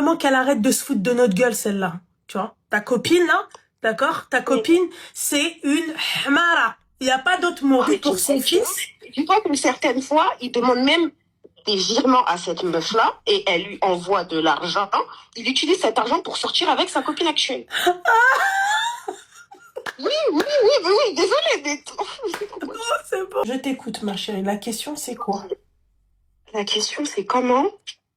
Vraiment qu'elle arrête de se foutre de notre gueule, celle-là. Tu vois, ta copine, là, d'accord? Ta copine, c'est une hamara. Il n'y a pas d'autre mot pour son fils. Tu vois que certaines fois, il demande même des virements à cette meuf-là et elle lui envoie de l'argent. Il utilise cet argent pour sortir avec sa copine actuelle. Oui, désolée, mais... Oh, c'est bon. Je t'écoute, ma chérie. La question, c'est quoi? La question, c'est comment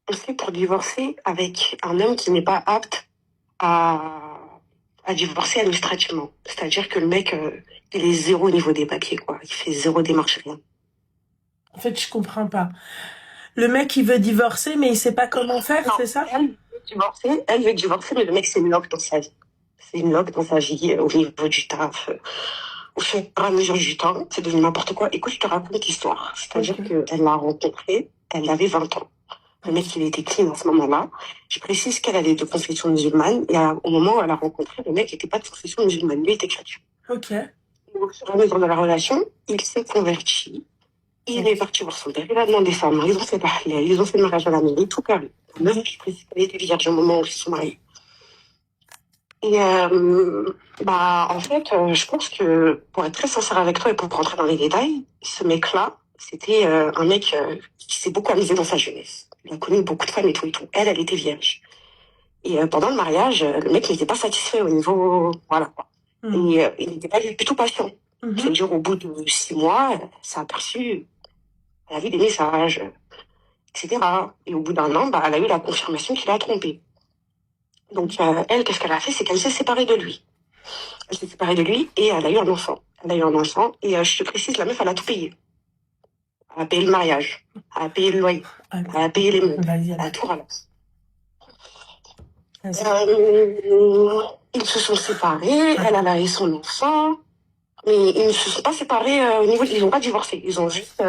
on fait pour divorcer avec un homme qui n'est pas apte à divorcer administrativement. C'est-à-dire que le mec, il est zéro au niveau des papiers, quoi. Il fait zéro démarche, rien. En fait, je comprends pas. Le mec, il veut divorcer, mais il sait pas comment faire, c'est ça? Elle veut divorcer, mais le mec, c'est une loque dans sa vie. C'est une loque dans sa vie, au niveau du taf. Au fur et à mesure du temps, c'est devenu n'importe quoi. Écoute, je te raconte l'histoire. C'est-à-dire qu'elle l'a rencontré, elle avait 20 ans. Le mec, il était clean à ce moment-là. Je précise qu'elle allait de confession musulmane. Et au moment où elle a rencontré, le mec n'était pas de confession musulmane. Lui était chrétien. Ok. Au fur et à mesure de la relation, il s'est converti. Il est parti voir son père. Il a demandé sa main. Ils ont fait le halal. Ils ont fait le mariage à la mairie. Tout carré. Même, je précise qu'elle était vierge au moment où ils se sont mariés. Et en fait, je pense que, pour être très sincère avec toi et pour rentrer dans les détails, ce mec-là, c'était un mec qui s'est beaucoup amusé dans sa jeunesse. Il a connu beaucoup de femmes et tout et tout. Elle était vierge. Et pendant le mariage, le mec n'était pas satisfait au niveau... Voilà, quoi. Et il n'était pas du tout patient. C'est-à-dire, au bout de 6 mois, elle s'est aperçue, elle a vu des messages, etc. Et au bout d'1 an, elle a eu la confirmation qu'il a trompé. Donc, elle, qu'est-ce qu'elle a fait? C'est qu'elle s'est séparée de lui. Elle s'est séparée de lui et elle a eu un enfant. Et je te précise, la meuf, elle a tout payé. Elle a payé le mariage. Elle a payé le loyer. Elle a payé les meubles. Elle a tout ramassé. Ils se sont séparés. Elle a eu son enfant. Mais ils ne se sont pas séparés au niveau... Ils n'ont pas divorcé. Ils ont juste...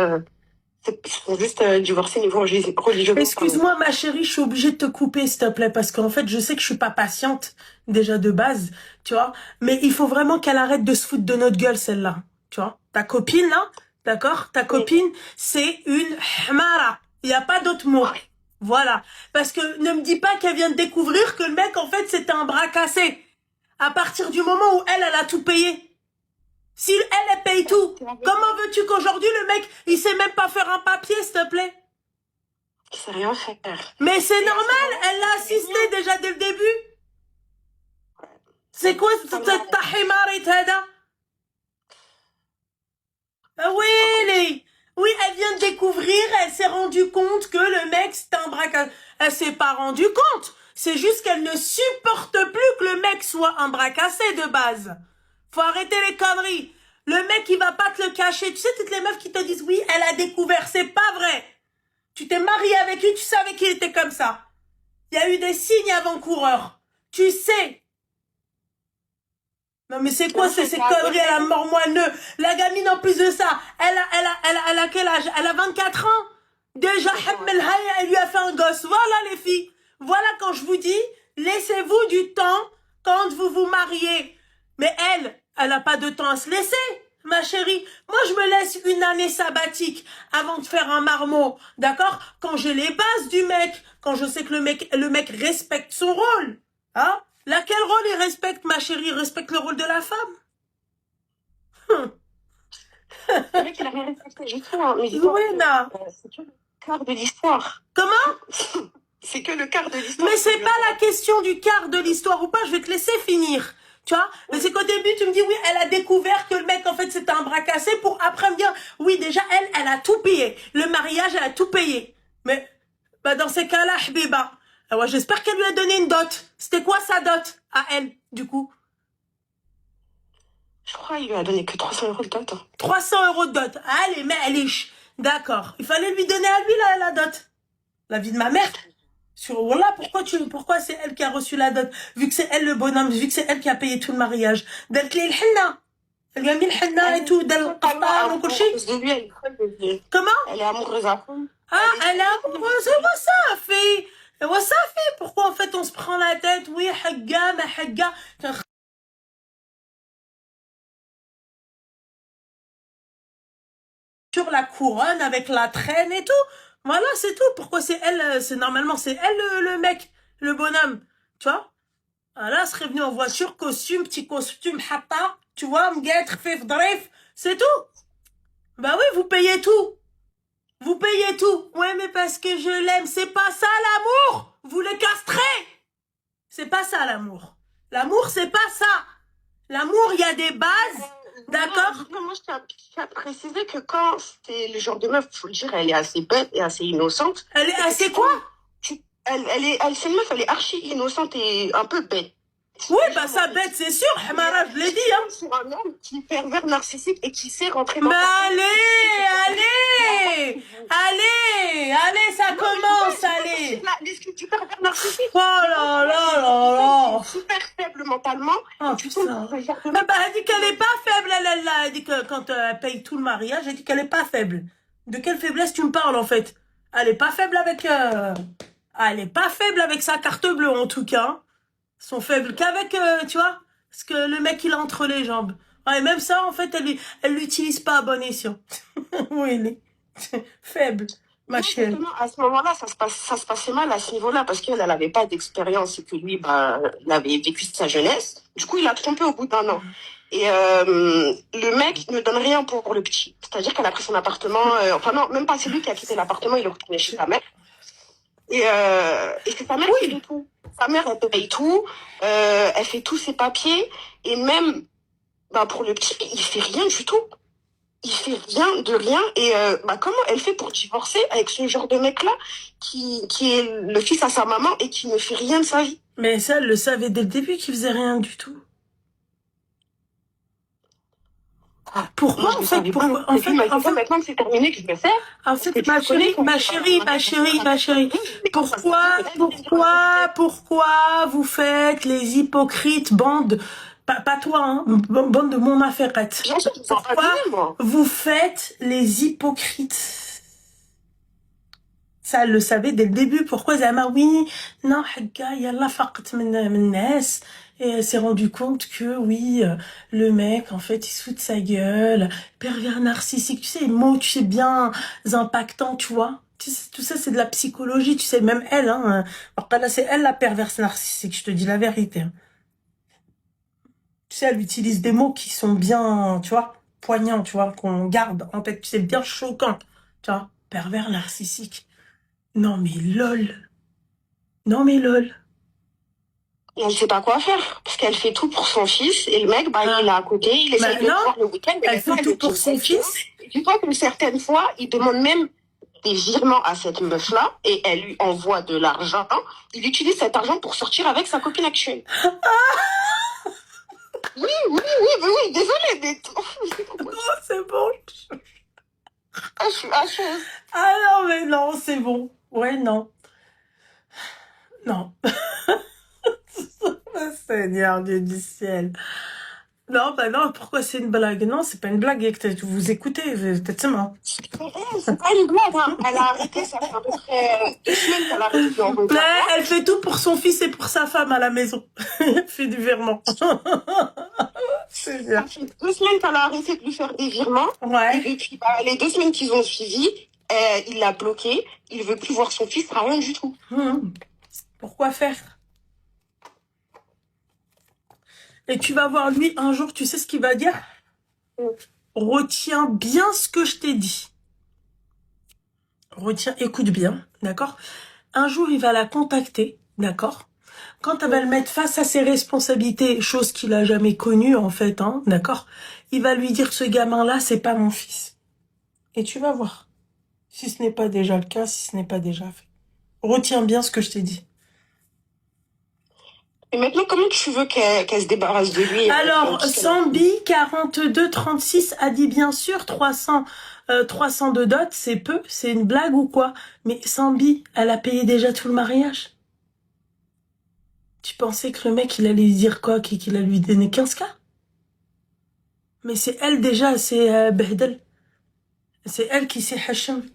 divorcés au niveau religieux. Excuse-moi, ma chérie, je suis obligée de te couper, s'il te plaît, parce qu'en fait, je sais que je suis pas patiente, déjà de base, tu vois, mais il faut vraiment qu'elle arrête de se foutre de notre gueule, celle-là, tu vois. Ta copine, là, d'accord? Ta copine, c'est une hamara. Il n'y a pas d'autre mot. Voilà. Parce que ne me dis pas qu'elle vient de découvrir que le mec, en fait, c'était un bras cassé. À partir du moment où elle a tout payé. Si elle paye tout, comment veux-tu qu'aujourd'hui, le mec, il sait même pas faire un papier, s'il te plaît? Il sait rien faire. Mais c'est normal, elle l'a assisté déjà dès le début. C'est quoi cette tahimarit hada? Oui, elle vient de découvrir, elle s'est rendue compte que le mec c'était un braquage. Elle s'est pas rendue compte. C'est juste qu'elle ne supporte plus que le mec soit un bras cassé de base. Faut arrêter les conneries. Le mec, il va pas te le cacher. Tu sais, toutes les meufs qui te disent oui, elle a découvert, c'est pas vrai. Tu t'es marié avec lui, tu savais qu'il était comme ça. Il y a eu des signes avant-coureurs. Tu sais. Non mais c'est quoi ces conneries à la mort moineux? La gamine en plus de ça, elle a quel âge? Elle a 24 ans. Déjà, elle lui a fait un gosse. Voilà les filles. Voilà quand je vous dis, laissez-vous du temps quand vous vous mariez. Mais elle a pas de temps à se laisser. Ma chérie, moi je me laisse une année sabbatique avant de faire un marmot, d'accord? Quand j'ai les bases du mec, quand je sais que le mec respecte son rôle, hein? Quel rôle il respecte, ma chérie? Il respecte le rôle de la femme. Le mec, il a rien respecté, je crois. Mais Louena. C'est que le quart de l'histoire. Comment? C'est que le quart de l'histoire. Mais c'est pas la question du quart de l'histoire ou pas, je vais te laisser finir. Tu vois? Mais c'est qu'au début, tu me dis, oui, elle a découvert que le mec, en fait, c'était un bras cassé pour après me dire, oui, déjà, elle a tout payé. Le mariage, elle a tout payé. Mais, dans ces cas-là, Habiba, alors, j'espère qu'elle lui a donné une dot. C'était quoi sa dot à elle, du coup? Je crois qu'il lui a donné que 300 € de dot. 300 € de dot. Allez, mais elle est... D'accord. Il fallait lui donner à lui, la dot. La vie de ma mère. Sur Wallah, pourquoi c'est elle qui a reçu la dot? Vu que c'est elle le bonhomme, vu que c'est elle qui a payé tout le mariage. Elle lui a mis le henna et tout. Comment? Elle est amoureuse à fond. Ah, elle est amoureuse. Ça fait. Pourquoi en fait on se prend la tête? Oui, hagga, ma hagga. Sur la couronne avec la traîne et tout. Voilà, c'est tout. Pourquoi c'est elle? C'est normalement c'est elle le mec. le bonhomme, tu vois. Ah, là, serait venu en voiture, petit costume, hatta, tu vois, m'guêtre, fif, drif, c'est tout. Bah oui, vous payez tout. Vous payez tout. Ouais, mais parce que je l'aime. C'est pas ça l'amour. Vous le castrez. C'est pas ça l'amour. L'amour, c'est pas ça. L'amour, il y a des bases. D'accord? Non, moi, je tiens à préciser que quand c'est le genre de meuf, faut le dire, elle est assez bête et assez innocente. Elle est assez quoi? C'est une meuf, elle est archi innocente et un peu bête. Oui, bah ça bête, c'est sûr. Hamara, je l'ai dit, hein. C'est un homme qui est pervers narcissique et qui sait rentrer dans Mais ta tête. allez, ça commence, allez. L'excuse du pervers narcissique. Oh là là là là. Super faible mentalement. Oh putain. Bah, elle dit qu'elle est pas faible, elle dit que quand elle paye tout le mariage, elle dit qu'elle est pas faible. De quelle faiblesse tu me parles en fait? Elle est pas faible avec... Elle est pas faible avec sa carte bleue en tout cas. Hein. Ils sont faibles qu'avec, tu vois, parce que le mec il a entre les jambes. Ouais, même ça en fait, elle l'utilise pas à bon escient. Oui, il est faible, ma chérie. Justement, à ce moment-là, ça se passait mal à ce niveau-là parce qu'elle n'avait pas d'expérience et que lui, bah, il avait vécu sa jeunesse. Du coup, il a trompé au bout d'un an. Et le mec ne donne rien pour le petit. C'est-à-dire qu'elle a pris son appartement. Enfin non, même pas c'est lui qui a quitté l'appartement, il est retourné chez sa mère. Et c'est sa mère qui fait tout. Sa mère, elle paye tout. Elle fait tous ses papiers. Et même, bah, pour le petit, il fait rien du tout. Il fait rien de rien. Et bah, comment elle fait pour divorcer avec ce genre de mec-là qui est le fils à sa maman et qui ne fait rien de sa vie? Mais ça, elle le savait dès le début qu'il faisait rien du tout. Pourquoi, en fait, maintenant que c'est terminé, que je le sais. En fait, ma chérie, pourquoi vous faites les hypocrites, bande, pas toi, hein, bande de mon affairette. Pourquoi vous faites les hypocrites? Ça, elle le savait dès le début. Pourquoi Zama, oui, non, Hagga, yallah, faqt min nas. Et elle s'est rendue compte que, oui, le mec, en fait, il se fout de sa gueule, pervers narcissique, tu sais, les mots, tu sais, bien impactants, tu vois. Tu sais, tout ça, c'est de la psychologie, tu sais, même elle, hein. Alors là, c'est elle, la perverse narcissique, je te dis la vérité. Hein. Tu sais, elle utilise des mots qui sont bien, tu vois, poignants, tu vois, qu'on garde en tête, tu sais, bien choquant, tu vois, pervers narcissique. Non, mais lol. Non, mais lol. Et elle sait pas quoi faire, parce qu'elle fait tout pour son fils, et le mec, bah, il est à côté, il essaie de voir le week-end. Elle fait tout pour son fils. Tu vois que certaines fois, il demande même des virements à cette meuf-là, et elle lui envoie de l'argent. Il utilise cet argent pour sortir avec sa copine actuelle. Oui, désolée, mais... Non, c'est bon. Je suis hâcheuse. Ah non, mais non, c'est bon. Ouais, non. Non. Seigneur Dieu du ciel. Non, bah non, pourquoi c'est une blague? Non, c'est pas une blague, vous écoutez, peut-être c'est moi. C'est pas une blague, hein. Elle a arrêté, ça fait à peu près 2 semaines qu'elle a arrêté en mais elle fait tout pour son fils et pour sa femme à la maison. Elle fait du virement. C'est bien. Ça fait 2 semaines qu'elle a arrêté de lui faire des virements. Ouais. Et depuis les 2 semaines qu'ils ont suivi, il l'a bloqué, il veut plus voir son fils, rien du tout. Pourquoi faire? Et tu vas voir lui un jour, tu sais ce qu'il va dire? Retiens bien ce que je t'ai dit. Retiens, écoute bien, d'accord? Un jour, il va la contacter, d'accord? Quand elle va le mettre face à ses responsabilités, chose qu'il a jamais connue en fait, hein, d'accord? Il va lui dire, ce gamin-là, c'est pas mon fils. Et tu vas voir. Si ce n'est pas déjà le cas, si ce n'est pas déjà fait. Retiens bien ce que je t'ai dit. Et maintenant, comment tu veux qu'elle se débarrasse de lui? Alors, Sambi 4236 a dit bien sûr 300 de dot, c'est peu, c'est une blague ou quoi? Mais Sambi, elle a payé déjà tout le mariage. Tu pensais que le mec, il allait lui dire quoi? Qu'il allait lui donner 15K? Mais c'est elle déjà, c'est Behdel. C'est elle qui s'est Hachem.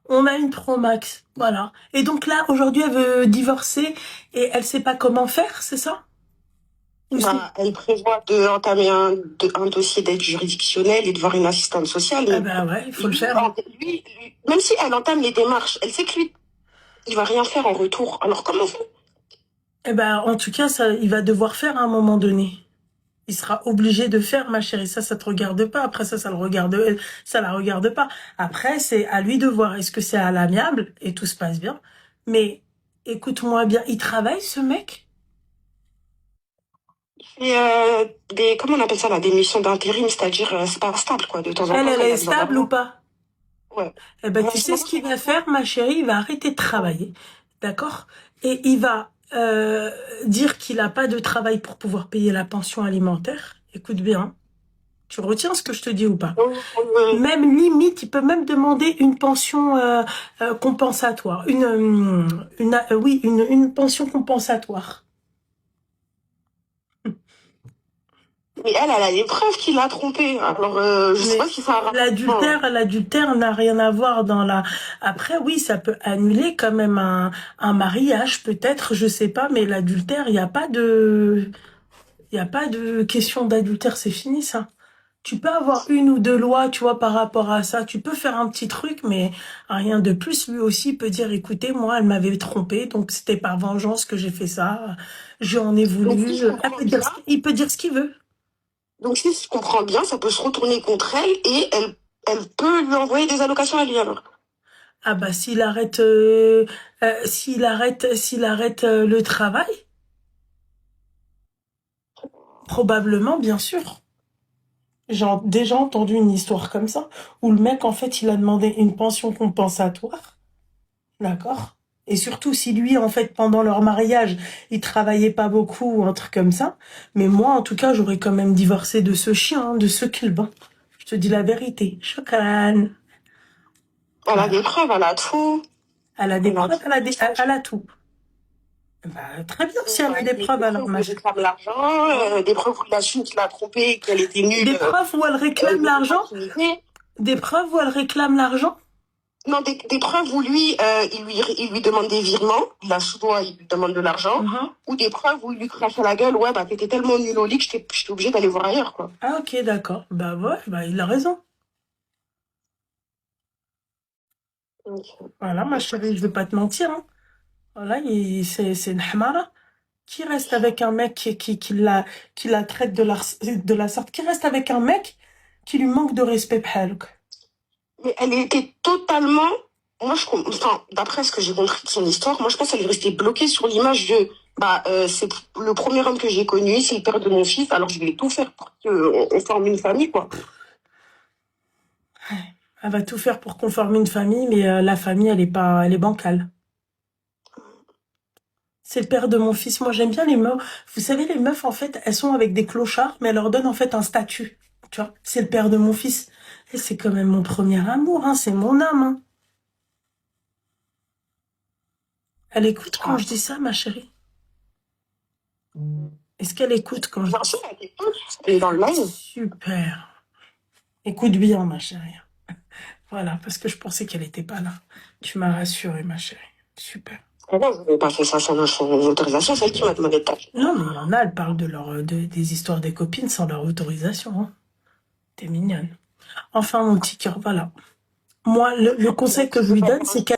On a une Pro Max, voilà. Et donc là, aujourd'hui, elle veut divorcer et elle sait pas comment faire, c'est ça? Bah, elle prévoit d'entamer un dossier d'aide juridictionnelle et de voir une assistante sociale. Ah bah ouais, il faut le faire. Lui, même si elle entame les démarches, elle sait que lui, il va rien faire en retour. Alors comment on fait? Eh ben, en tout cas, ça, il va devoir faire à un moment donné. Il sera obligé de faire, ma chérie. Ça te regarde pas. Après ça le regarde, ça la regarde pas. Après, c'est à lui de voir. Est-ce que c'est à l'amiable et tout se passe bien. Mais écoute-moi bien, il travaille ce mec. Et comment on appelle ça là, des missions d'intérim, c'est-à-dire c'est pas stable quoi, de temps en temps Elle quand il est a besoin stable ou d'argent. pas? Ouais. Eh ben, En tu ce sais moment, ce qu'il va faire, ma chérie? Il va arrêter de travailler, d'accord? Et il va dire qu'il n'a pas de travail pour pouvoir payer la pension alimentaire. Écoute bien, tu retiens ce que je te dis ou pas? Même limite, il peut même demander une pension compensatoire, une pension compensatoire. mais elle a les preuves qu'il l'a trompé. Alors je sais Mais pas si ça a un rapport. l'adultère n'a rien à voir dans la. Après, oui, ça peut annuler quand même un mariage, peut-être, je sais pas, mais l'adultère, il y a pas de question d'adultère, c'est fini ça. Tu peux avoir une ou deux lois, tu vois, par rapport à ça. Tu peux faire un petit truc, mais rien de plus. Lui aussi peut dire, écoutez, moi, elle m'avait trompé, donc c'était par vengeance que j'ai fait ça. J'en ai Donc voulu. si je comprends bien, Il peut dire ce qu'il veut. donc si je comprends bien, ça peut se retourner contre elle et elle peut lui envoyer des allocations à lui alors. Ah bah s'il arrête le travail, probablement, bien sûr. J'ai déjà entendu une histoire comme ça, où le mec, en fait, il a demandé une pension compensatoire, d'accord? Et surtout si lui, en fait, pendant leur mariage, il travaillait pas beaucoup ou un truc comme ça. Mais moi, en tout cas, j'aurais quand même divorcé de ce chien, hein, de ce clip. Hein. Je te dis la vérité. Chokran. Elle a des Voilà. preuves, elle a tout. Elle a des Elle a preuves, tout. elle a tout. Bah, très bien, si elle a des Des preuves, alors, preuves où elle réclame l'argent, des preuves où il assume qu'il a trompé et qu'elle était nulle. Des preuves où elle réclame De l'argent? l'opportunité. Des preuves où elle réclame l'argent? Non, des preuves où lui, il lui demande des virements, il a sous doigt, il lui demande de l'argent, ou des preuves où il lui crache à la gueule, ouais, bah t'étais tellement nul au lit que j'étais obligée d'aller voir ailleurs, quoi. Ah, ok, d'accord. Bah ouais, bah il a raison. Ok. Voilà, ma chérie, je vais pas te mentir. Hein. Voilà, c'est une hamara. Qui reste avec un mec qui la traite de la sorte? Qui reste avec un mec qui lui manque de respect bhalouk? Mais elle était totalement, enfin, d'après ce que j'ai compris de son histoire, moi je pense qu'elle est restée bloquée sur l'image de, bah, c'est le premier homme que j'ai connu, c'est le père de mon fils, alors je vais tout faire pour qu'on forme une famille, quoi. Elle va tout faire pour qu'on forme une famille, mais la famille, elle est bancale. C'est le père de mon fils. Moi, j'aime bien les meufs. Vous savez, les meufs, en fait, elles sont avec des clochards, mais elles leur donnent, en fait, un statut. Tu vois, c'est le père de mon fils. Et c'est quand même mon premier amour, hein. C'est mon âme, hein. Elle écoute quand je dis ça, ma chérie? Est-ce qu'elle écoute quand je Bien dis sûr, ça? elle est dans le live. Super. Écoute bien, ma chérie. Voilà, parce que je pensais qu'elle était pas là. Tu m'as rassurée, ma chérie. Super. Pourquoi vous n'avez pas fait ça sans son autorisation? C'est elle qui m'a demandé de tâcher. Non, mais il y en a, elles parlent des histoires des copines sans leur autorisation, hein. T'es mignonne. Enfin, mon petit cœur, voilà. Moi, le conseil que je lui donne, c'est qu'elle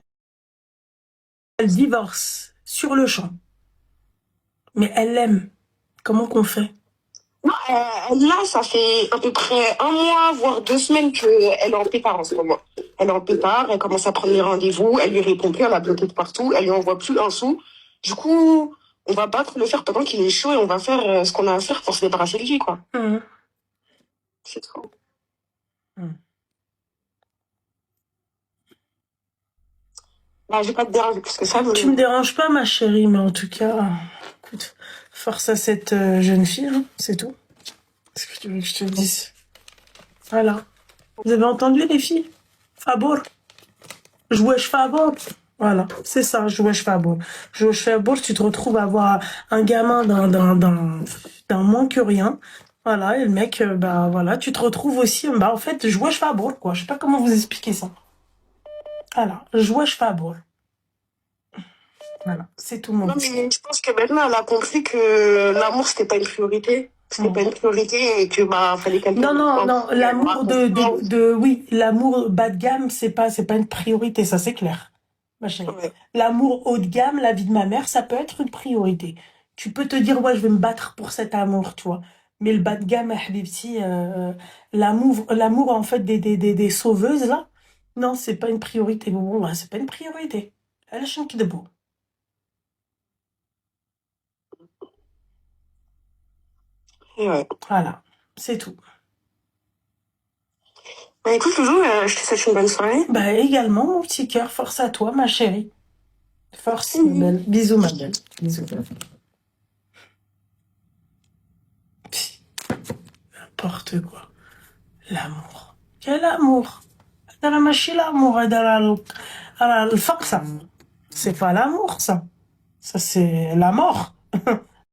divorce sur le champ. Mais elle l'aime. Comment qu'on fait? Non, là, ça fait à peu près un mois, voire 2 semaines qu'elle est en pétard en ce moment. Elle est en pétard, elle commence à prendre les rendez-vous, elle lui répond plus, elle a bloqué de partout, elle lui envoie plus un sou. Du coup, on va battre le fer pendant qu'il est chaud et on va faire ce qu'on a à faire pour se débarrasser de lui, quoi. C'est tout. Bah, je vais pas te déranger plus que ça. Tu me déranges pas, ma chérie, mais en tout cas, écoute, force à cette jeune fille, hein, c'est tout. Qu'est-ce que tu veux que je te dise? Voilà. Vous avez entendu, les filles? Fabour. Jouer Fabour. Voilà, c'est ça, jouer Fabour. Jouer Fabour, tu te retrouves à avoir un gamin d'un moins que rien. Voilà, et le mec, bah voilà, tu te retrouves aussi, bah en fait, jouer Fabour, quoi. Je sais pas comment vous expliquer ça. Voilà, jouer Fabour. Voilà, c'est tout mon Non, petit. mais je pense que maintenant, elle a compris que l'amour, c'était pas une priorité. C'était pas une priorité et que, bah, fallait qu'elle... Non, l'amour oui, l'amour bas de gamme, c'est pas une priorité, ça c'est clair. ma chérie. Ouais. L'amour haut de gamme, la vie de ma mère, ça peut être une priorité. Tu peux te dire, ouais, je vais me battre pour cet amour, tu vois. Mais le bas de gamme, Habibti, l'amour, en fait, des sauveuses, là, non, c'est pas une priorité. Bon, c'est pas une priorité. Elle est de beau. Et ouais. Voilà, c'est tout. Bah écoute, Loulou, je te souhaite une bonne soirée. Bah, également, mon petit cœur, force à toi, ma chérie. Force, ma belle. Bisous, ma belle. Bisous. Pff, n'importe quoi. L'amour. Quel amour? هذا ماشي l'amour, هذا الفقر, ça. C'est pas l'amour, ça. Ça, c'est la mort.